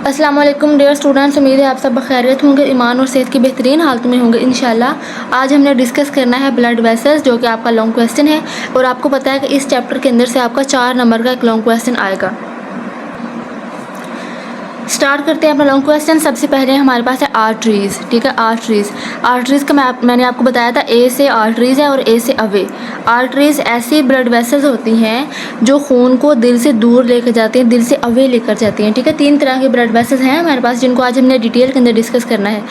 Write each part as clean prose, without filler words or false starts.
अस्सलाम वालेकुम dear students, उम्मीद है आप सब खैरियत होंगे, ईमान और सेहत की बेहतरीन हालत में होंगे इंशाल्लाह। आज हमने डिस्कस करना है ब्लड वेसल्स, जो कि आपका लॉन्ग क्वेश्चन है और आपको पता है कि इस चैप्टर के अंदर से आपका 4 नंबर का एक लॉन्ग क्वेश्चन आएगा। स्टार्ट करते हैं अपना लॉन्ग क्वेश्चन। सबसे पहले हमारे पास है आर्टरीज, ठीक है। आर्टरीज का मैंने आपको बताया था ए से आर्टरीज है और ए से अवे। आर्टरीज ऐसी ब्लड वेसल्स होती हैं जो खून को दिल से दूर लेकर जाती हैं, दिल से अवे लेकर जाती हैं, ठीक है। 3 तरह के ब्लड वेसल्स हैं हमारे पास, जिनको आज हमने डिटेल के अंदर डिस्कस करना है।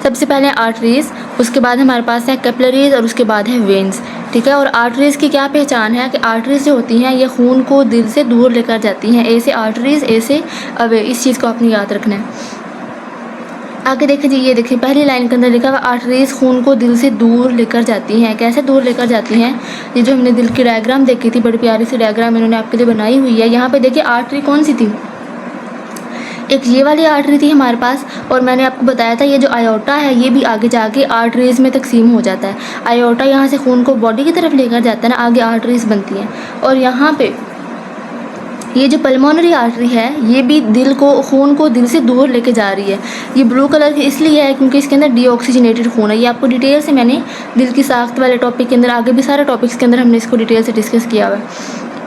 सबसे पहले आर्टरीज, उसके बाद हमारे पास है कैपिलरीज और उसके बाद है वेन्स, ठीक है। और आर्टरीज की क्या पहचान है कि आर्टरीज जो होती हैं ये खून को दिल से दूर लेकर जाती हैं। ए से आर्टरीज, ए से अवे, इस चीज़ को आपने याद रखना है। आगे देखें जी, ये देखिए पहली लाइन के अंदर लिखा हुआ आर्टरीज खून को दिल से दूर लेकर जाती हैं। कैसे दूर लेकर जाती हैं? ये जो हमने दिल की डायग्राम देखी थी, बड़ी प्यारी सी डायग्राम इन्होंने आपके लिए बनाई हुई है। यहाँ पे देखिए आर्टरी कौन सी थी, एक ये वाली आर्टरी थी हमारे पास, और मैंने आपको बताया था ये जो आयोटा है ये भी आगे जाके आर्टरीज में तकसीम हो जाता है। आयोटा यहाँ से खून को बॉडी की तरफ लेकर जाता है ना, आगे आर्टरीज बनती हैं। और यहाँ पे ये जो पल्मोनरी आर्टरी है ये भी दिल को, खून को दिल से दूर लेके जा रही है। ये ब्लू कलर की इसलिए है क्योंकि इसके अंदर डीऑक्सीजनेटेड खून है। ये आपको डिटेल से मैंने दिल की साख्त वाले टॉपिक के अंदर, आगे भी सारे टॉपिक्स के अंदर हमने इसको डिटेल से डिस्कस किया हुआ है।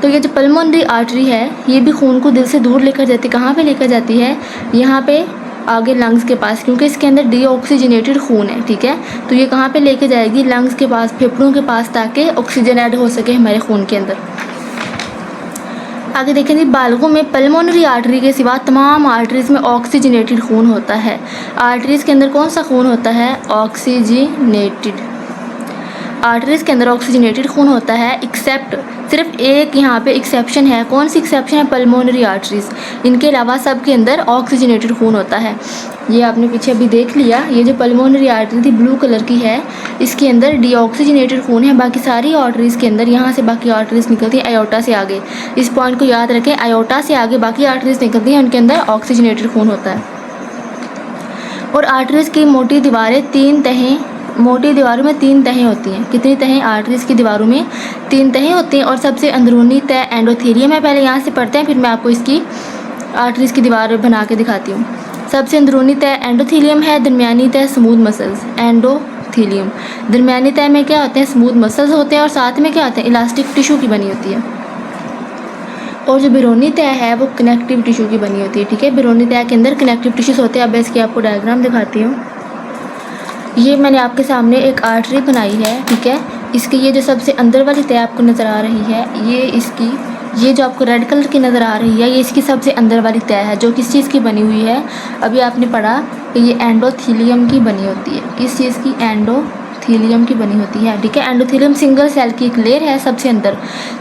तो ये जो पल्मोनरी आर्टरी है ये भी खून को दिल से दूर लेकर जाती है। कहाँ पे लेकर जाती है? यहाँ पे आगे लंग्स के पास, क्योंकि इसके अंदर डीऑक्सीजनेटेड खून है, ठीक है। तो ये कहाँ पे लेके जाएगी? लंग्स के पास, फेफड़ों के पास, ताकि ऑक्सीजन ऐड हो सके हमारे खून के अंदर। आगे देखेंगे, बालगों में पल्मोनरी आर्टरी के सिवा तमाम आर्टरीज में ऑक्सीजनेटेड खून होता है। आर्टरीज के अंदर कौन सा खून होता है? ऑक्सीजनेटेड। आर्टरीज के अंदर ऑक्सीजनेटेड खून होता है, एक्सेप्ट, सिर्फ एक यहाँ पे एक्सेप्शन है। कौन सी एक्सेप्शन है? Pulmonary arteries. इनके अलावा सब के अंदर ऑक्सीजनेटेड खून होता है। ये आपने पीछे अभी देख लिया, ये जो पल्मोनरी आर्टरी थी ब्लू कलर की है, इसके अंदर डीऑक्सीजनेटेड खून है। बाकी सारी आर्टरीज के अंदर, यहाँ से बाकी आर्टरीज निकलती हैं आयोटा से आगे। इस पॉइंट को याद रखें, आयोटा से आगे बाकी आर्टरीज निकलती हैं, उनके अंदर ऑक्सीजनेटेड खून होता है। और आर्टरीज की मोटी दीवारें 3 तहें, मोटी दीवारों में 3 तहें होती हैं। कितनी तहें? आर्टरीज की दीवारों में 3 तहें होती हैं। और सबसे अंदरूनी तह एंडोथेलियम है। पहले यहाँ से पढ़ते हैं, फिर मैं आपको इसकी आर्टरीज की दीवार बना के दिखाती हूँ। सबसे अंदरूनी तह एंडोथेलियम है, दरमियानी तह स्मूथ मसल्स, एंडोथेलियम। दरमियानी तह में क्या होते हैं? स्मूथ मसल्स होते हैं, और साथ में क्या होते हैं? इलास्टिक टिश्यू की बनी होती है। और जो बैरोनी तह है वो कनेक्टिव टिश्यू की बनी होती है, ठीक है। बैरोनी तह के अंदर कनेक्टिव टिश्यूज होते हैं। अब इसकी आपको डायग्राम दिखाती हूँ। ये मैंने आपके सामने एक आर्टरी बनाई है, ठीक है। इसकी ये जो सबसे अंदर वाली तह आपको नज़र आ रही है, ये इसकी, ये जो आपको रेड कलर की नज़र आ रही है, ये इसकी सबसे अंदर वाली तह है, जो किस चीज़ की बनी हुई है? अभी आपने पढ़ा कि ये एंडोथेलियम की बनी होती है। किस चीज़ की? एंडोथेलियम की बनी होती है, ठीक है। एंडोथेलियम सिंगल सेल की एक लेयर है, सबसे अंदर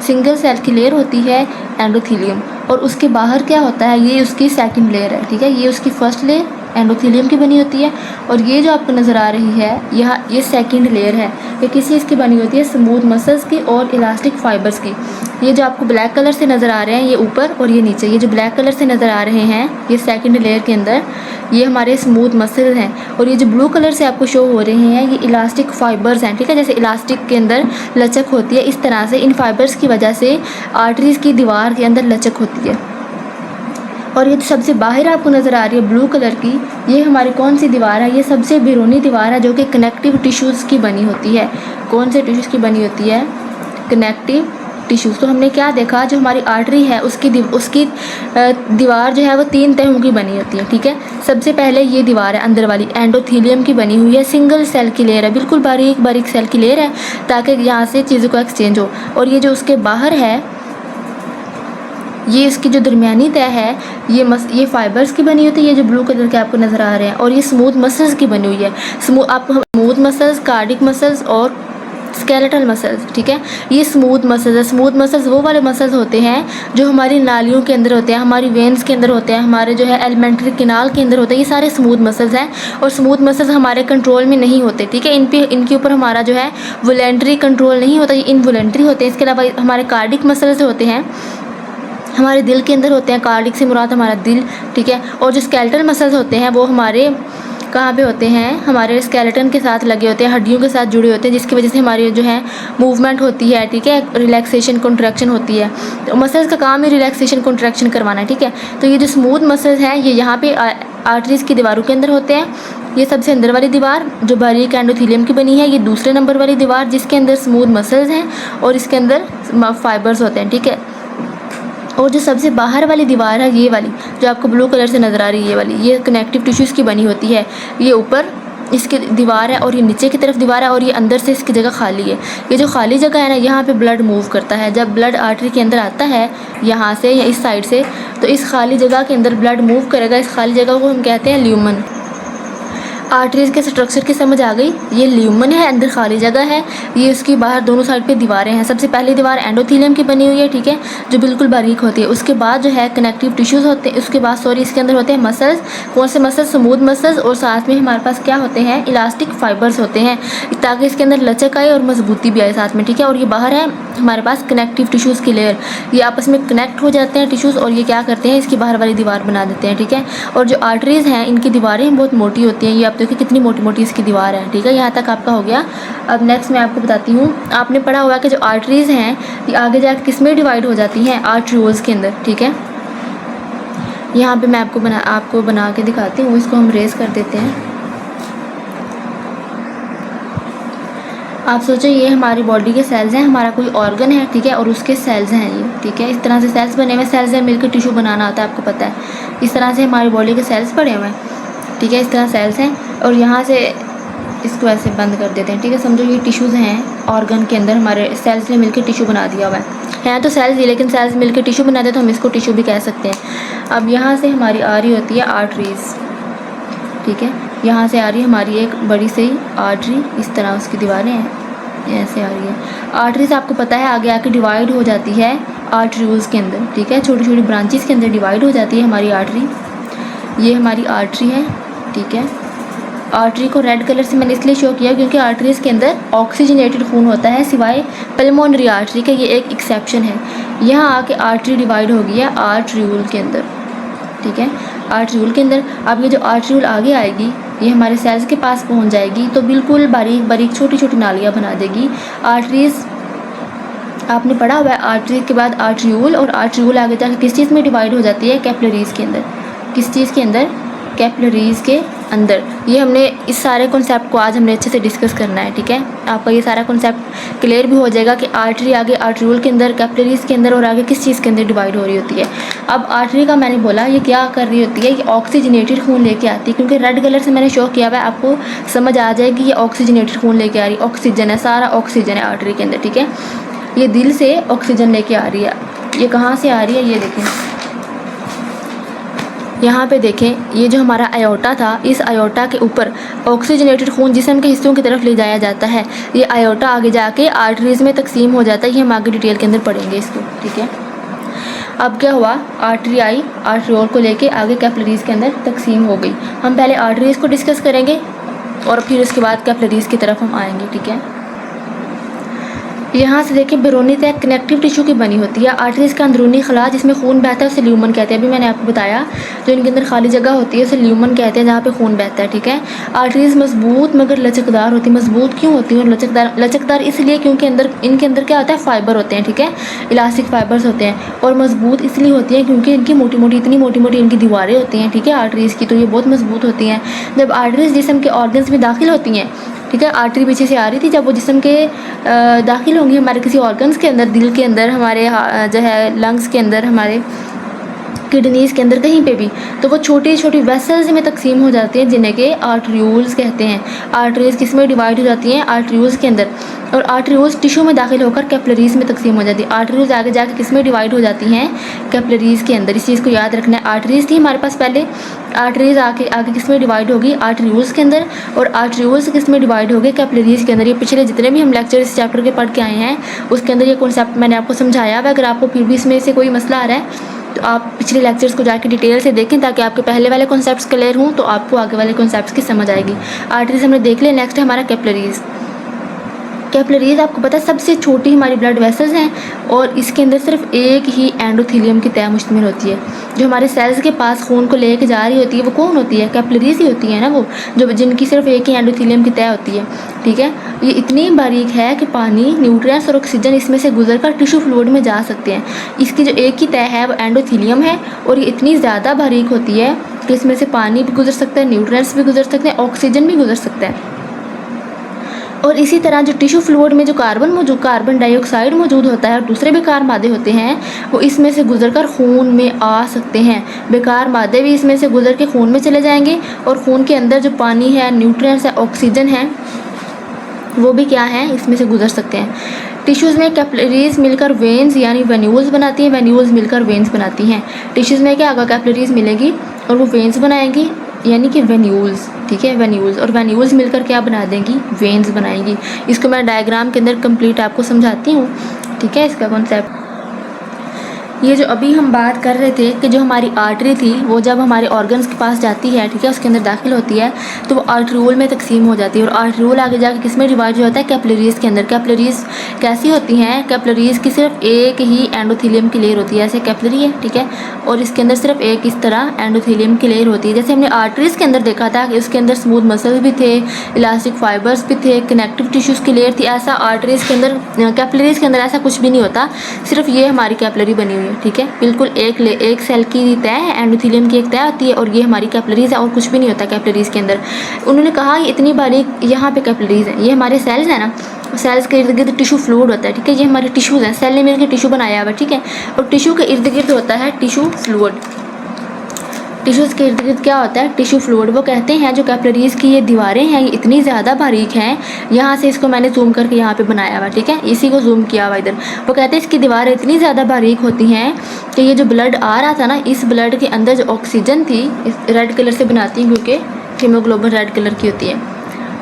सिंगल सेल की लेयर होती है एंडोथेलियम। और उसके बाहर क्या होता है? ये उसकी सेकंड लेयर है, ठीक है। ये उसकी फर्स्ट लेयर एंडोथेलियम की बनी होती है, और ये जो आपको नज़र आ रही है यहाँ, ये सेकंड लेयर है। ये किस चीज़ की बनी होती है? स्मूथ मसल्स की और इलास्टिक फाइबर्स की। ये जो आपको ब्लैक कलर से नज़र आ रहे हैं, ये ऊपर और ये नीचे, ये जो ब्लैक कलर से नज़र आ रहे हैं ये सेकंड लेयर के अंदर, ये हमारे स्मूथ मसल्स हैं। और ये जो ब्लू कलर से आपको शो हो रहे हैं ये इलास्टिक फाइबर्स हैं, ठीक है। जैसे इलास्टिक के अंदर लचक होती है, इस तरह से इन फाइबर्स की वजह से आर्टरीज की दीवार के अंदर लचक होती है। और ये सबसे बाहर आपको नज़र आ रही है ब्लू कलर की, ये हमारी कौन सी दीवार है? ये सबसे बैरूनी दीवार है, जो कि कनेक्टिव टिश्यूज़ की बनी होती है। कौन से टिश्यूज़ की बनी होती है? Connective tissues. तो हमने क्या देखा, जो हमारी आर्टरी है उसकी दीवार जो है वो 3 तहों की बनी होती है, ठीक है। सबसे पहले ये दीवार है अंदर वाली, एंडोथेलियम की बनी हुई है, सिंगल सेल की लेयर है, बिल्कुल बारीक बारीक सेल की लेयर है, ताकि यहाँ से चीज़ों का एक्सचेंज हो। और ये जो उसके बाहर है, ये इसकी जो दरमियानी तह है, ये फाइबर्स की बनी होती है, ये जो ब्लू कलर के आपको नज़र आ रहे हैं। और ये स्मूथ मसल्स की बनी हुई है। स्मूथ मसल्स, कार्डिक मसल्स और स्केलेटल मसल्स, ठीक है। ये स्मूथ मसल्स है। स्मूथ मसल्स वो वाले मसल्स होते हैं जो हमारी नालियों के अंदर होते हैं, हमारी वेन्स के अंदर होते हैं, हमारे जो है एलिमेंट्री कैनाल के अंदर होते हैं। ये सारे स्मूथ मसल्स हैं, और स्मूथ मसल्स हमारे कंट्रोल में नहीं होते, ठीक है। इनके ऊपर हमारा जो है वॉलेंट्री कंट्रोल नहीं होता, ये इनवॉलेंट्री होते हैं। इसके अलावा हमारे कार्डिक मसल्स होते हैं, हमारे दिल के अंदर होते हैं। कार्डिक से मुराद हमारा दिल, ठीक है। और जो स्केलेटल मसल्स होते हैं वो हमारे कहाँ पे होते हैं, हमारे स्केलेटन के साथ लगे होते हैं, हड्डियों के साथ जुड़े होते हैं, जिसकी वजह से हमारी जो है मूवमेंट होती है, ठीक है, रिलैक्सेशन कॉन्ट्रैक्शन होती है। तो मसल्स का काम ही रिलैक्सेशन कॉन्ट्रैक्शन करवाना है, ठीक है। तो ये जो स्मूथ मसल्स हैं ये यहाँ पे आर्टरीज़ की दीवारों के अंदर होते हैं। ये सबसे अंदर वाली दीवार जो बारीक एंडोथेलियम की बनी है, ये दूसरे नंबर वाली दीवार जिसके अंदर स्मूथ मसल्स हैं और इसके अंदर फाइबर्स होते हैं, ठीक है। और जो सबसे बाहर वाली दीवार है ये वाली जो आपको ब्लू कलर से नज़र आ रही है, ये वाली, ये कनेक्टिव टिश्यूज़ की बनी होती है। ये ऊपर इसकी दीवार है और ये नीचे की तरफ दीवार है और ये अंदर से इसकी जगह खाली है। ये जो खाली जगह है ना, यहाँ पे ब्लड मूव करता है। जब ब्लड आर्टरी के अंदर आता है यहाँ से या इस साइड से, तो इस खाली जगह के अंदर ब्लड मूव करेगा। इस खाली जगह को हम कहते हैं ल्यूमन। आर्टरीज़ के स्ट्रक्चर की समझ आ गई। ये ल्यूमन है, अंदर खाली जगह है, ये उसकी बाहर दोनों साइड पे दीवारें हैं। सबसे पहली दीवार एंडोथेलियम की बनी हुई है, ठीक है, जो बिल्कुल बारीक होती है। उसके बाद जो है कनेक्टिव टिश्यूज़ होते हैं, उसके बाद इसके अंदर होते हैं मसल्स। कौन से मसल्स? Smooth muscles. और साथ में हमारे पास क्या होते हैं? इलास्टिक फाइबर्स होते हैं, ताकि इसके अंदर लचक आए और मजबूती भी आए साथ में, ठीक है। और ये बाहर है हमारे पास कनेक्टिव टिश्यूज़ की लेयर, ये आपस में कनेक्ट हो जाते हैं टिश्यूज़ और ये क्या करते हैं, इसकी बाहर वाली दीवार बना देते हैं, ठीक है। और जो आर्टरीज़ हैं इनकी दीवारें बहुत मोटी होती हैं। ये आप देखिए कितनी मोटी मोटी इसकी दीवार है, ठीक है। यहाँ तक आपका हो गया। अब नेक्स्ट मैं आपको बताती हूँ, आपने पढ़ा हुआ कि जो आर्टरीज़ हैं ये आगे जाकर किस में डिवाइड हो जाती हैं? आर्टरियोल्स के अंदर, ठीक है। यहाँ पे मैं आपको बना के दिखाती हूँ। इसको हम रेस कर देते हैं। आप सोचो ये हमारी बॉडी के सेल्स हैं, हमारा कोई ऑर्गन है, ठीक है, और उसके सेल्स हैं ये, ठीक है। इस तरह से सेल्स बने हुए, सेल्स से मिलकर टिश्यू बनाना आता है, आपको पता है। इस तरह से हमारी बॉडी के सेल्स बने हुए हैं, ठीक है, इस तरह सेल्स हैं। और यहाँ से इसको ऐसे बंद कर देते हैं, ठीक है। समझो ये टिश्यूज़ हैं ऑर्गन के अंदर, हमारे सेल्स ने मिलकर टिश्यू बना दिया हुआ है तो सेल्स ही, लेकिन सेल्स मिलकर टिश्यू बना दे तो हम इसको टिश्यू भी कह सकते हैं। अब यहाँ से हमारी आ रही होती है आर्टरीज़, ठीक है। यहाँ से आ रही है हमारी एक बड़ी सी आर्टरी, इस तरह उसकी दीवारें हैं, ऐसे आ रही है। आर्टरीज आपको पता है आगे आके डिवाइड हो जाती है आर्टरियोल्स के अंदर, ठीक है, छोटी छोटी ब्रांचेस के अंदर डिवाइड हो जाती है हमारी आर्टरी। ये हमारी आर्टरी है, ठीक है। आर्टरी को रेड कलर से मैंने इसलिए शो किया क्योंकि आर्टरीज़ के अंदर ऑक्सीजनेटेड खून होता है, सिवाय पल्मोनरी आर्टरी के, ये एक एक्सेप्शन है। यहाँ आके आर्टरी डिवाइड हो गई है आर्टरियोल के अंदर, ठीक है, आर्टरियोल के अंदर। अब ये जो आर्टरियोल आगे आएगी ये हमारे सेल्स के पास पहुंच जाएगी तो बिल्कुल बारीक बारीक छोटी छोटी नालियाँ बना देगी। आर्टरीज़ आपने पढ़ा हुआ है, आर्टरी के बाद आर्टरियोल, और आर्टरियोल आगे जाकर किस चीज़ में डिवाइड हो जाती है? कैपिलरीज़ के अंदर। किस चीज़ के अंदर? कैपिलरीज़ के अंदर। ये हमने इस सारे कॉन्सेप्ट को आज हमने अच्छे से डिस्कस करना है, ठीक है। आपका ये सारा कॉन्सेप्ट क्लियर भी हो जाएगा कि आर्टरी आगे आर्टरियोल के अंदर, कैपिलरीज़ के अंदर और आगे किस चीज़ के अंदर डिवाइड हो रही होती है। अब आर्टरी का मैंने बोला ये क्या कर रही होती है, ये ऑक्सीजनेटेड खून लेके आती है, क्योंकि रेड कलर से मैंने शो किया हुआ है, आपको समझ आ जाएगी ये ऑक्सीजनेटेड खून लेके आ रही है। ऑक्सीजन है, सारा ऑक्सीजन है आर्टरी के अंदर, ठीक है। ये दिल से ऑक्सीजन लेके आ रही है। ये कहाँ से आ रही है? ये देखें, यहाँ पे देखें, ये जो हमारा आयोटा था, इस आयोटा के ऊपर ऑक्सीजनेटेड खून जिस्म के हिस्सों की तरफ ले जाया जाता है। ये आयोटा आगे जाके आर्टरीज़ में तकसीम हो जाता है। ये हम आगे डिटेल के अंदर पढ़ेंगे इसको, ठीक है। अब क्या हुआ, आर्टरी आई, आर्टरियोल को लेके आगे कैपिलरीज़ के अंदर तकसीम हो गई। हम पहले आर्टरीज़ को डिस्कस करेंगे और फिर उसके बाद कैपिलरीज़ की तरफ हम आएंगे, ठीक है। यहाँ से देखिए बैरोनी तय कनेक्टिव टिश्यू की बनी होती है। आर्टरीज़ का अंदरूनी खला जिसमें खून बहता है उसे ल्यूमन कहते हैं। अभी मैंने आपको बताया जो इनके अंदर खाली जगह होती है उसे ल्यूमन कहते हैं, जहाँ पे खून बहता है, ठीक है। आर्टरीज़ मजबूत मगर लचकदार होती है। मजबूत क्यों होती है और लचकदार इसलिए क्योंकि इनके अंदर क्या होता है? फाइबर होते हैं, ठीक है, इलास्टिक फाइबर्स होते हैं। और मजबूत इसलिए होती हैं क्योंकि इनकी इतनी मोटी मोटी इनकी दीवारें होती हैं, ठीक है, आर्टरीज़ की, तो ये बहुत मजबूत होती हैं। जब आर्टरीज़ जिस्म के ऑर्गन्स में दाखिल होती हैं, ठीक है, आर्टरी पीछे से आ रही थी, जब वो जिस्म के दाखिल होंगी हमारे किसी ऑर्गन्स के अंदर, दिल के अंदर, हमारे जो है लंग्स के अंदर, हमारे किडनीज़ के अंदर, कहीं पे भी, तो वो छोटी छोटी वेसल्स में तकसीम हो जाती हैं जिन्हें के आर्टरियोल्स कहते हैं। आर्टरीज किस में डिवाइड हो जाती हैं? आर्टरियोल्स के अंदर। और आर्टरियोल्स टिश्यू में दाखिल होकर कैपिलरीज़ में तकसीम हो जाती है। आर्टरियोल्स आगे जाकर किस में डिवाइड हो जाती हैं? कैपिलरीज़ के अंदर। इस चीज़ को याद रखना है। आर्टरीज़ थी हमारे पास पहले, आर्टरीज़ आगे किस में डिवाइड होगी? आर्टरियोल्स के अंदर। और आर्टरियोल्स किस में डिवाइड हो गए? कैपिलरीज़ के अंदर। ये पिछले जितने भी हम लेक्चर इस चैप्टर के पढ़ के आए हैं उसके अंदर ये कॉन्सेप्ट मैंने आपको समझाया हुआ। अगर आपको फिर भी इसमें से कोई मसला आ रहा है तो आप पिछले लेक्चर्स को जाकर डिटेल से देखें ताकि आपके पहले वाले कॉन्सेप्ट्स क्लियर हों, तो आपको आगे वाले कॉन्सेप्ट्स की समझ आएगी। आर्टरीज हमने देख लिया, नेक्स्ट है हमारा कैपिलरीज़। कैपिलरीज आपको पता है सबसे छोटी हमारी ब्लड वेसल्स हैं और इसके अंदर सिर्फ एक ही एंडोथेलियम की तह मुश्तमिल होती है। जो हमारे सेल्स के पास खून को लेके जा रही होती है वो कौन होती है? कैपिलरीज ही होती है ना, वो जो जिनकी सिर्फ एक ही एंडोथेलियम की तह होती है। ठीक है, ये इतनी बारीक है कि पानी, न्यूट्रिएंट्स और ऑक्सीजन इसमें से गुजरकर टिश्यू फ्लूइड में जा सकते हैं। इसकी जो एक ही तह है वो एंडोथेलियम है और ये इतनी ज़्यादा बारीक होती है कि इसमें से पानी भी गुजर सकता है, न्यूट्रिएंट्स भी गुजर सकते हैं, ऑक्सीजन भी गुजर सकता है। और इसी तरह जो टिश्यू फ्लूइड में जो कार्बन डाइऑक्साइड मौजूद होता है और दूसरे बेकार मादे होते हैं वो इसमें से गुजरकर खून में आ सकते हैं। बेकार मादे भी इसमें से गुजर के खून में चले जाएंगे और खून के अंदर जो पानी है, न्यूट्रिएंट्स है, ऑक्सीजन है, वो भी क्या है, इसमें से गुजर सकते हैं। टिश्यूज़ में कैपिलरीज मिलकर वेन्स यानी वेन्यूल्स बनाती हैं, वेन्यूल्स मिलकर वेन्स बनाती हैं। टिश्यूज़ में क्या होगा, कैपिलरीज मिलेगी और वो वेन्स बनाएंगी यानी कि वेन्यूल्स। ठीक है, वेन्यूल्स और वेन्यूल्स मिलकर क्या बना देंगी, वेन्स बनाएंगी। इसको मैं डायग्राम के अंदर कंप्लीट आपको समझाती हूँ। ठीक है, इसका कॉन्सेप्ट ये जो अभी हम बात कर रहे थे कि जो हमारी आर्टरी थी वो जब हमारे ऑर्गन्स के पास जाती है, ठीक है, उसके अंदर दाखिल होती है तो वो आर्टरियोल में तकसीम हो जाती है और आर्टरियोल आगे जाकर किस में डिवाइड होता है, कैपिलरीज के अंदर। कैपिलरीज कैसी होती हैं, कैपिलरीज की सिर्फ एक ही एंडोथेलियम की लेयर होती है, ऐसे कैपिलरी है, ठीक है, और इसके अंदर सिर्फ एक इस तरह एंडोथेलियम की लेयर होती है। जैसे हमने आर्टरीज के अंदर देखा था कि उसके अंदर स्मूथ मसल्स भी थे, इलास्टिक फाइबर्स भी थे, कनेक्टिव टिश्यूज़ की लेयर थी, ऐसा आर्टरीज के अंदर, कैपिलरीज के अंदर ऐसा कुछ भी नहीं होता। सिर्फ ये हमारी कैपिलरी बनी हुई है। ठीक है, बिल्कुल एक सेल की तह है, एंडोथेलियम की एक तह होती है और ये हमारी कैपिलरीज है और कुछ भी नहीं होता कैपिलरीज के अंदर। उन्होंने कहा ये इतनी बारीक यहाँ पे कैपिलरीज है, ये हमारे सेल्स हैं ना, सेल्स के इर्द गिर्द टिश्यू फ्लूइड होता है। ठीक है, ये हमारे टिश्यूज़ हैं, सेल ने मिलकर टिश्यू बनाया हुआ है। ठीक है, और टिश्यू के इर्द गिर्द होता है टिश्यू फ्लूइड। टिश्यूज़ के इर्द गिर्द क्या होता है, टिश्यू फ्लूइड। वो कहते हैं जो कैपिलरीज की ये दीवारें हैं ये इतनी ज़्यादा बारीक हैं, यहाँ से इसको मैंने जूम करके यहाँ पे बनाया हुआ, ठीक है, इसी को जूम किया हुआ इधर। वो कहते हैं इसकी दीवारें इतनी ज़्यादा बारीक होती हैं कि ये जो ब्लड आ रहा था ना, इस ब्लड के अंदर जो ऑक्सीजन थी, इस रेड कलर से बनाती हैं क्योंकि हीमोग्लोबिन रेड कलर की होती है,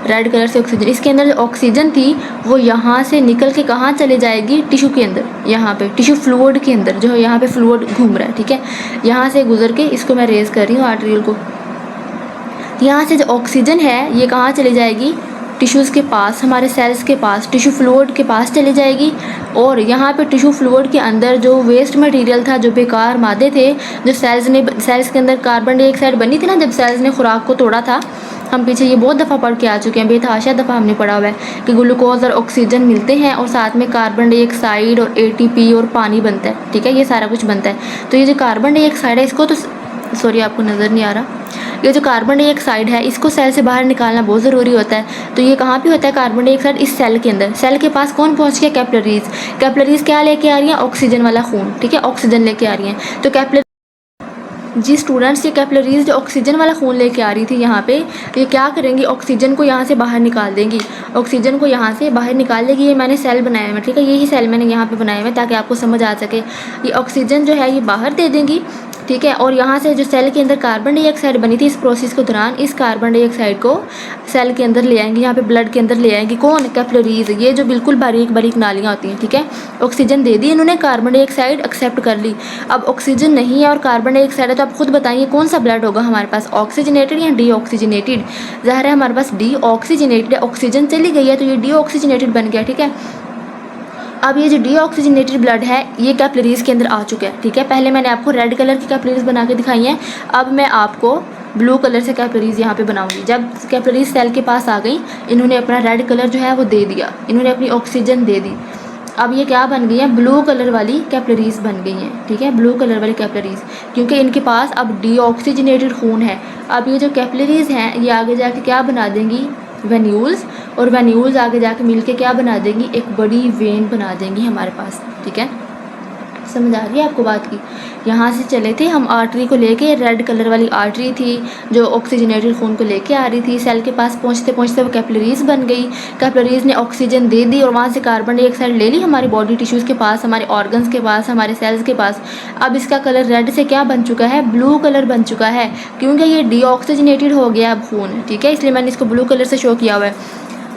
रेड कलर से ऑक्सीजन। इसके अंदर जो ऑक्सीजन थी वो यहाँ से निकल के कहाँ चले जाएगी, टिश्यू के अंदर, यहाँ पे टिश्यू फ्लूइड के अंदर, जो यहाँ पे फ्लूइड घूम रहा है। ठीक है, यहाँ से गुजर के, इसको मैं रेज कर रही हूँ आर्टरियल को, यहाँ से जो ऑक्सीजन है ये कहाँ चली जाएगी, टिश्यूज़ के पास, हमारे सेल्स के पास, टिश्यू फ्लूइड के पास चली जाएगी। और यहाँ पे टिश्यू फ्लूइड के अंदर जो वेस्ट मटेरियल था, जो बेकार मादे थे, जो सेल्स के अंदर कार्बन डाइऑक्साइड बनी थी ना जब सेल्स ने खुराक को तोड़ा था, हम पीछे ये बहुत दफ़ा पढ़ के आ चुके हैं, बेतहाशा दफ़ा हमने पढ़ा हुआ है कि ग्लूकोज और ऑक्सीजन मिलते हैं और साथ में कार्बन डाइऑक्साइड और ATP और पानी बनता है। ठीक है, ये सारा कुछ बनता है। तो ये जो कार्बन डाइऑक्साइड है इसको तो, सॉरी आपको नज़र नहीं आ रहा, ये जो कार्बन डाइऑक्साइड है इसको सेल से बाहर निकालना बहुत ज़रूरी होता है। तो ये कहाँ पे होता है कार्बन डाइऑक्साइड, इस सेल के अंदर। सेल के पास कौन पहुँच गया, कैपिलरीज। कैपिलरीज क्या लेके आ रही हैं, ऑक्सीजन वाला खून। ठीक है, ऑक्सीजन लेके आ रही हैं। तो जी स्टूडेंट्स, ये कैपिलरीज जो ऑक्सीजन वाला खून लेके आ रही थी यहाँ पे, ये क्या करेंगी, ऑक्सीजन को यहाँ से बाहर निकाल देंगी, ऑक्सीजन को यहाँ से बाहर निकाल देगी। ये मैंने सेल बनाया हुआ है, ठीक है, यही सेल मैंने यहाँ पे बनाया हुआ है ताकि आपको समझ आ सके। ये ऑक्सीजन जो है ये बाहर दे देंगी, ठीक है, और यहाँ से जो सेल के अंदर कार्बन डाइऑक्साइड बनी थी, इस प्रोसेस के दौरान इस कार्बन डाइऑक्साइड को सेल के अंदर ले आएंगे, यहाँ पे ब्लड के अंदर ले आएंगे। कौन, कैपिलरीज, ये जो बिल्कुल बारीक बारीक नालियाँ होती हैं। ठीक है, ऑक्सीजन दे दी इन्होंने, कार्बन डाइऑक्साइड एक्सेप्ट कर ली। अब ऑक्सीजन नहीं है और कार्बन डाइऑक्साइड है, तो आप खुद बताइए कौन सा ब्लड होगा हमारे पास, ऑक्सीजनेटेड या डीऑक्सीजनेटेड। ज़ाहिर है हमारे पास डीऑक्सीजनेटेड है, ऑक्सीजन चली गई है तो ये डीऑक्सीजनेटेड बन गया। ठीक है, अब ये जो डीऑक्सीजनेटेड ब्लड है ये कैपिलरीज के अंदर आ चुका है। ठीक है, पहले मैंने आपको रेड कलर की कैपिलरीज बना के दिखाई हैं, अब मैं आपको ब्लू कलर से कैपिलरीज यहाँ पे बनाऊंगी। जब कैपिलरीज सेल के पास आ गई, इन्होंने अपना रेड कलर जो है वो दे दिया, इन्होंने अपनी ऑक्सीजन दे दी। अब ये क्या बन गई हैं, ब्लू कलर वाली कैपिलरीज बन गई हैं। ठीक है, ब्लू कलर वाली कैपिलरीज, क्योंकि इनके पास अब डीऑक्सीजनेटेड खून है। अब ये जो कैपिलरीज हैं ये आगे जाके क्या बना देंगी, वेन्यूल्स, और वेन्यूल्स आगे जाके मिलके क्या बना देंगी, एक बड़ी वेन बना देंगी हमारे पास। ठीक है, समझ आ रही है आपको बात की। यहाँ से चले थे हम आर्टरी को लेके, रेड कलर वाली आर्टरी थी जो ऑक्सीजनेटेड खून को लेके आ रही थी, सेल के पास पहुँचते पहुँचते वो कैपिलरीज बन गई। कैपिलरीज ने ऑक्सीजन दे दी और वहाँ से कार्बन डाइऑक्साइड ले ली हमारी बॉडी टिश्यूज़ के पास, हमारे ऑर्गन्स के पास, हमारे सेल्स के पास। अब इसका कलर रेड से क्या बन चुका है, ब्लू कलर बन चुका है, क्योंकि ये डीऑक्सीजनेटेड हो गया अब खून। ठीक है, इसलिए मैंने इसको ब्लू कलर से शो किया हुआ है।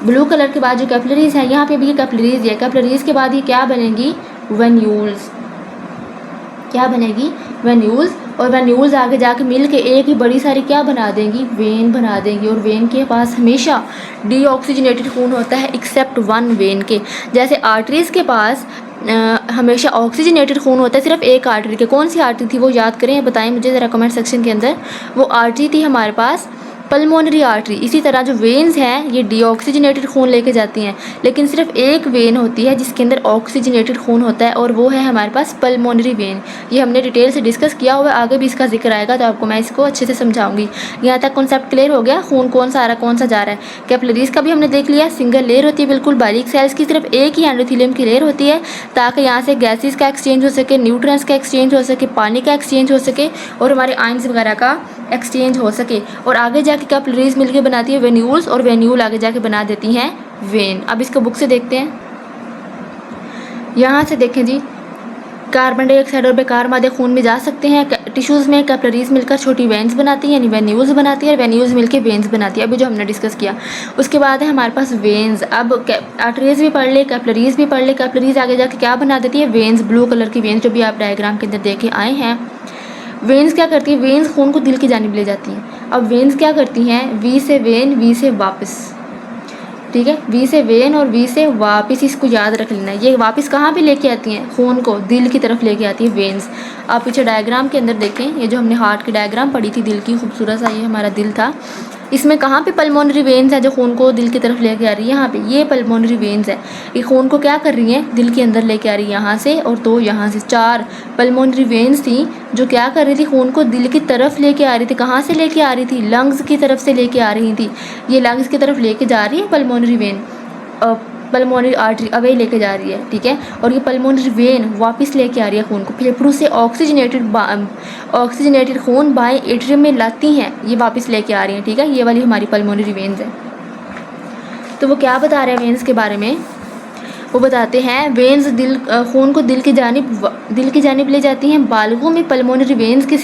ब्लू कलर के बाद जो कैपिलरीज है, यहाँ पे भी ये कैपिलरीज है, कैपिलरीज के बाद ये क्या बनेगी, वेन्यूल्स। क्या बनेगी, वेन्यूल्स। और वेन्यूल्स आगे जाके मिल के एक ही बड़ी सारी क्या बना देंगी, वेन बना देंगी। और वेन के पास हमेशा डीऑक्सीजनेटेड खून होता है एक्सेप्ट वन वेन के। जैसे आर्टरीज़ के पास हमेशा ऑक्सीजनेटेड खून होता है सिर्फ एक आर्टरी के। कौन सी आर्टरी थी वो याद करें, बताएं मुझे ज़रा कमेंट सेक्शन के अंदर। वो आर्टरी थी हमारे पास पल्मोनरी आर्टरी। इसी तरह जो वेन्स हैं ये डीऑक्सीजनेटेड खून लेके जाती हैं, लेकिन सिर्फ एक वेन होती है जिसके अंदर ऑक्सीजनेटेड खून होता है और वो है हमारे पास पल्मोनरी वेन। ये हमने डिटेल से डिस्कस किया हुआ है, आगे भी इसका जिक्र आएगा तो आपको मैं इसको अच्छे से समझाऊंगी। यहाँ तक कॉन्सेप्ट क्लियर हो गया, खून कौन सा आ रहा है कौन सा जा रहा है। कैपिलरीज का भी हमने देख लिया, सिंगल लेयर होती है बिल्कुल बारीक सेल्स की, सिर्फ एक ही एंडोथेलियम की लेयर होती है ताकि यहाँ से गैसेस का एक्सचेंज हो सके, न्यूट्रिएंट्स का एक्सचेंज हो सके, पानी का एक्सचेंज हो सके और हमारे आयंस वगैरह का एक्सचेंज हो सके। और आगे जाके कैपिलरीज मिलकर बनाती है वेन्यूल्स और वेन्यूल आगे जाके बना देती हैं वेन। अब इसको बुक से देखते हैं। यहाँ से देखें जी, कार्बन डाइऑक्साइड और बेकार मादे खून में जा सकते हैं। टिश्यूज़ में कैपिलरीज मिलकर छोटी वेन्स बनाती हैं यानी वेन्यूल्स बनाती है और वेन्यूल्स मिलकर वेन्स बनाती है, अभी जो हमने डिस्कस किया। उसके बाद है हमारे पास वेन्स। अब आर्टरीज भी पढ़ ले, कैपिलरीज भी पढ़ ले। कैपिलरीज आगे जाके क्या बना देती है, वेन्स, ब्लू कलर की वेन्स जो भी आप डायग्राम के अंदर देखे आए हैं। वेन्स क्या करती है, वेन्स खून को दिल की जानिब ले जाती हैं। अब वेन्स क्या करती हैं, वी से वेन, वी से वापस, ठीक है, वी से वेन और वी से वापस, इसको याद रख लेना। ये वापस कहाँ पे लेके आती हैं, खून को दिल की तरफ लेके आती है वेन्स। आप पीछे डायग्राम के अंदर देखें, ये जो हमने हार्ट की डायग्राम पढ़ी थी दिल की, खूबसूरत सा ये हमारा दिल था। इसमें कहाँ पे पल्मोनरी वेन्स है जो खून को दिल की तरफ लेके आ रही है, यहाँ पे ये पल्मोनरी वेन्स है। ये खून को क्या कर रही हैं, दिल के अंदर लेके आ रही है यहाँ से, और दो यहाँ से, चार पल्मोनरी वेन्स थी जो क्या कर रही थी, खून को दिल की तरफ लेके आ रही थी। कहाँ से लेके आ रही थी, लंग्स की तरफ से लेके आ रही थी। ये लंग्स की तरफ लेके जा रही है pulmonary vein, pulmonary artery away लेके जा रही है, ठीक है। और ये पल्मोनरी वेन वापस लेके आ रही है खून को, फेफड़ों से ऑक्सीजनेटेड खून बाएं एट्रियम में लाती हैं, ये वापस लेके आ रही हैं, ठीक है। ये वाली हमारी पल्मोनरी वेन्स है। तो वो क्या बता रहे हैं वेन्स के बारे में, वो बताते हैं वेन्स खून को दिल की जानिब ले जाती हैं। बालगों में पल्मोनरी वेन्स के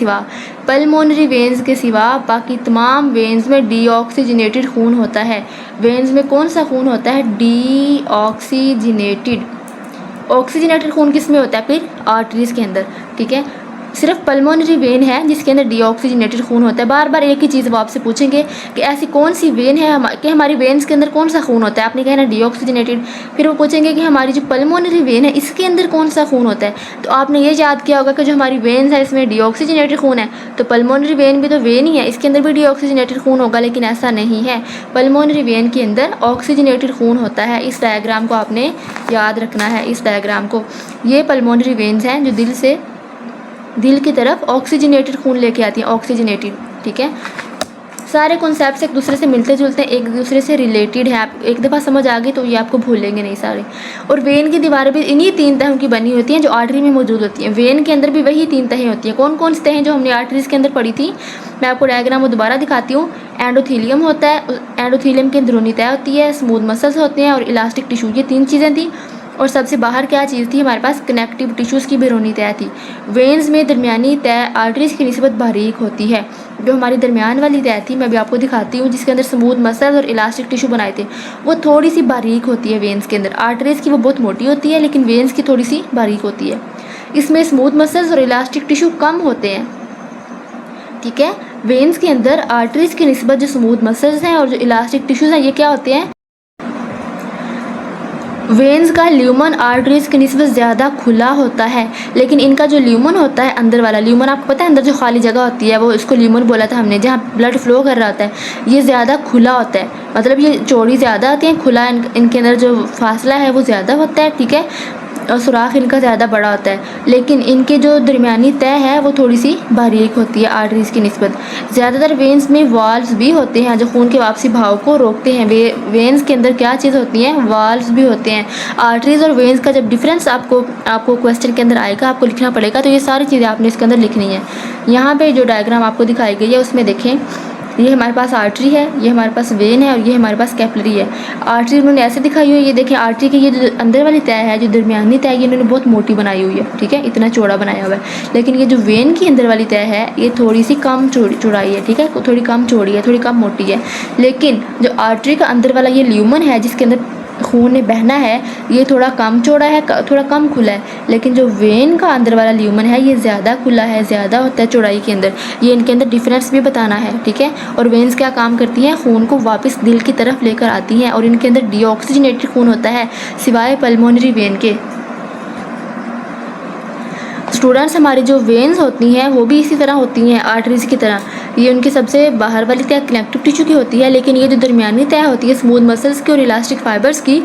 सिवा बाकी तमाम वेन्स में डीऑक्सीजनेटेड खून होता है। वेन्स में कौन सा खून होता है, डीऑक्सीजनेटेड। ऑक्सीजनेटेड खून किस में होता है फिर, आर्टरीज के अंदर, ठीक है। सिर्फ पल्मोनरी वेन है जिसके अंदर डीऑक्सीजनेटेड खून होता है। बार बार एक ही चीज़ वो आपसे पूछेंगे कि ऐसी कौन सी वेन है कि हमारी वेन्स के अंदर कौन सा खून होता है, आपने कहना डीऑक्सीजनेटेड। फिर वो पूछेंगे कि हमारी जो पल्मोनरी वेन है इसके अंदर कौन सा खून होता है। तो आपने ये याद किया होगा कि जो हमारी वेन्स है इसमें डीऑक्सीजनेटेड खून है, तो पल्मोनरी वेन भी तो वेन ही है, इसके अंदर भी डीऑक्सीजनेटेड खून होगा, लेकिन ऐसा नहीं है। पल्मोनरी वेन के अंदर ऑक्सीजनेटेड खून होता है। इस डायग्राम को आपने याद रखना है, इस डायग्राम को। ये पल्मोनरी वेन्स हैं जो दिल की तरफ ऑक्सीजनेटेड खून लेके आती हैं, ऑक्सीजनेटेड, ठीक है। सारे कॉन्सेप्ट्स एक दूसरे से मिलते जुलते हैं, एक दूसरे से रिलेटेड है। आप एक दफ़ा समझ आ गई तो ये आपको भूलेंगे नहीं सारे। और वेन की दीवारें भी इन्हीं 3 तहों की बनी होती हैं जो आर्टरी में मौजूद होती हैं। वेन के अंदर भी वही 3 तहें होती हैं। कौन कौन सी तहें जो हमने आर्टरीज के अंदर पढ़ी थी, मैं आपको डायग्राम को दोबारा दिखाती हूँ। एंडोथीलियम होता है, एंडोथीलियम की अंदरूनी तह होती है, स्मूथ मसल्स होते हैं और इलास्टिक टिश्यू, ये 3 चीज़ें थी। और सबसे बाहर क्या चीज़ थी, हमारे पास कनेक्टिव टिश्यूज़ की बैरूनी तह थी। वेन्स में दरमियानी तह आर्टरीज की निस्बत बारीक होती है। जो हमारी दरमियान वाली तह थी, मैं भी आपको दिखाती हूँ, जिसके अंदर स्मूथ मसल्स और इलास्टिक टिश्यू बनाए थे, वो थोड़ी सी बारीक होती है वेन्स के अंदर। आर्टरीज की वो बहुत मोटी होती है, लेकिन वेन्स की थोड़ी सी बारीक होती है। इसमें स्मूथ मसल्स और इलास्टिक टिश्यू कम होते हैं, ठीक है। वेन्स के अंदर आर्टरीज की निस्बत जो स्मूथ मसल्स हैं और जो इलास्टिक टिश्यूज़ हैं, ये क्या होते हैं, वेन्स का ल्यूमन आर्टरीज की निस्बत ज़्यादा खुला होता है, लेकिन इनका जो ल्यूमन होता है अंदर वाला ल्यूमन, आपको पता है अंदर जो खाली जगह होती है वो इसको ल्यूमन बोला था हमने, जहाँ ब्लड फ्लो कर रहा होता है, ये ज़्यादा खुला होता है। मतलब ये चौड़ी ज़्यादा होती हैं, खुला इनके अंदर जो फासला है वो ज़्यादा होता है, ठीक है। और सुराख इनका ज़्यादा बड़ा होता है, लेकिन इनके जो दरमियानी तह है वो थोड़ी सी बारीक होती है आर्टरीज की निस्बत। ज़्यादातर वेन्स में वाल्व्स भी होते हैं जो खून के वापसी भाव को रोकते हैं। वेन्स के अंदर क्या चीज़ होती हैं, वाल्व्स भी होते हैं। आर्टरीज और वेन्स का जब डिफरेंस आपको क्वेश्चन के अंदर आएगा, आपको लिखना पड़ेगा, तो ये सारी चीज़ें आपने इसके अंदर लिखनी है। यहाँ पर जो डायग्राम आपको दिखाई गई है उसमें देखें, ये हमारे पास आर्टरी है, ये हमारे पास वेन है और ये हमारे पास कैपिलरी है। आर्टरी उन्होंने ऐसे दिखाई हुई है, ये देखें आर्टरी की ये जो अंदर वाली तह है, जो दरमियानी तह है, ये इन्होंने बहुत मोटी बनाई हुई है, ठीक है, इतना चौड़ा बनाया हुआ है। लेकिन ये जो वेन की अंदर वाली तह है ये थोड़ी सी कम चौड़ाई है, ठीक है, थोड़ी कम चौड़ी है, थोड़ी कम मोटी है। लेकिन जो आर्टरी का अंदर वाला ये ल्यूमन है जिसके अंदर खून ने बहना है ये थोड़ा कम चौड़ा है, थोड़ा कम खुला है, लेकिन जो वेन का अंदर वाला ल्यूमन है ये ज़्यादा खुला है, ज़्यादा होता है चौड़ाई के अंदर। ये इनके अंदर डिफरेंस भी बताना है, ठीक है। और वेन्स क्या काम करती हैं, खून को वापस दिल की तरफ लेकर आती हैं, और इनके अंदर डीऑक्सीजनेटेड खून होता है सिवाय पल्मोनरी वेन के। स्टूडेंट्स, हमारी जो वेन्स होती हैं वो भी इसी तरह होती हैं आर्टरीज की तरह। ये उनकी सबसे बाहर वाली तह कनेक्टिव टिश्यू की होती है, लेकिन ये जो दरमियानी तह होती है स्मूथ मसल्स की और इलास्टिक फाइबर्स की,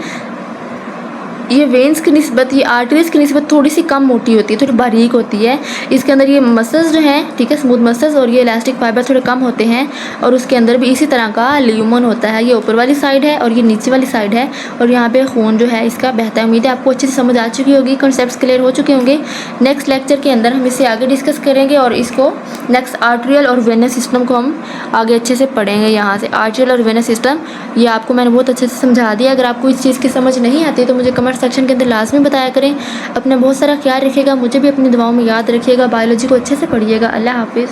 ये वेन्स की निस्बत, ये आर्टरीज की निस्बत थोड़ी सी कम मोटी होती है, थोड़ी बारीक होती है। इसके अंदर ये मसल्स जो हैं, ठीक है, स्मूथ मसल्स और ये इलास्टिक फाइबर थोड़े कम होते हैं, और उसके अंदर भी इसी तरह का ल्यूमन होता है। ये ऊपर वाली साइड है और ये नीचे वाली साइड है, और यहाँ पे खून जो है इसका बहता है। उम्मीद है आपको अच्छे से समझ आ चुकी होगी, कॉन्सेप्ट्स क्लियर हो चुके होंगे। नेक्स्ट लेक्चर के अंदर हम इसे आगे डिस्कस करेंगे, और इसको नेक्स्ट आर्टरियल और वेनस सिस्टम को हम आगे अच्छे से पढ़ेंगे। यहाँ से आर्टरियल और वेनस सिस्टम ये आपको मैंने बहुत अच्छे से समझा दिया। अगर आपको इस चीज़ की समझ नहीं आती तो मुझे कमेंट सेक्शन के अंदर लाजमी बताया करें। अपना बहुत सारा ख्याल रखिएगा, मुझे भी अपनी दुआओं में याद रखिएगा। बायोलॉजी को अच्छे से पढ़िएगा। अल्लाह हाफिज़।